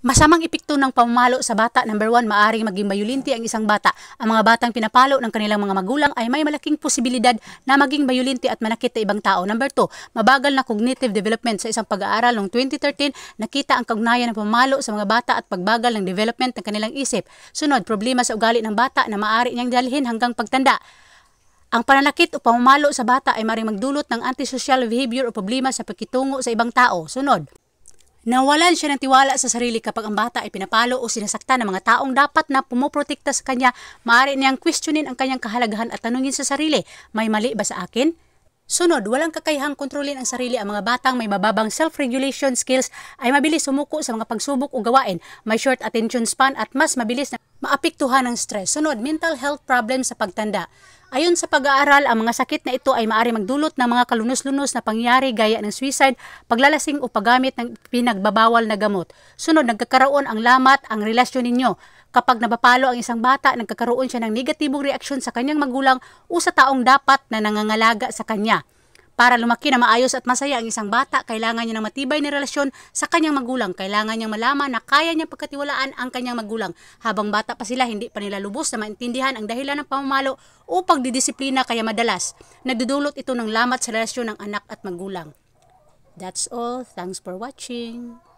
Masamang epekto ng pamamalo sa bata. Number 1, maaaring maging bayolente ang isang bata. Ang mga batang pinapalo ng kanilang mga magulang ay may malaking posibilidad na maging bayolente at manakit sa ibang tao. Number 2, mabagal na cognitive development. Sa isang pag-aaral noong 2013, nakita ang kaugnayan ng pamamalo sa mga bata at pagbagal ng development ng kanilang isip. Sunod, problema sa ugali ng bata na maaari niyang dalhin hanggang pagtanda. Ang pananakit o pamamalo sa bata ay maaaring magdulot ng antisocial behavior o problema sa pakitungo sa ibang tao. Sunod, nawalan siya ng tiwala sa sarili kapag ang bata ay pinapalo o sinasaktan ng mga taong dapat na pumoprotekta sa kanya. Maaari niyang questionin ang kanyang kahalagahan at tanungin sa sarili, may mali ba sa akin? Sunod, walang kakayahang kontrolin ang sarili. Ang mga batang may mababang self-regulation skills ay mabilis sumuko sa mga pagsubok o gawain, may short attention span at mas mabilis na maapektuhan ng stress. Sunod, mental health problems sa pagtanda. Ayon sa pag-aaral, ang mga sakit na ito ay maaari magdulot ng mga kalunos-lunos na pangyayari gaya ng suicide, paglalasing o paggamit ng pinagbabawal na gamot. Sunod, nagkakaroon ang lamat ang relasyon ninyo. Kapag napapalo ang isang bata, nagkakaroon siya ng negatibong reaksyon sa kanyang magulang o sa taong dapat na nangangalaga sa kanya. Para lumaki na maayos at masaya ang isang bata, kailangan niya ng matibay na relasyon sa kanyang magulang. Kailangan niyang malaman na kaya niyang pagkatiwalaan ang kanyang magulang. Habang bata pa sila, hindi pa nila lubos na maintindihan ang dahilan ng pamamalo o pagdidisiplina, kaya madalas nagdudulot ito ng lamat sa relasyon ng anak at magulang. That's all. Thanks for watching.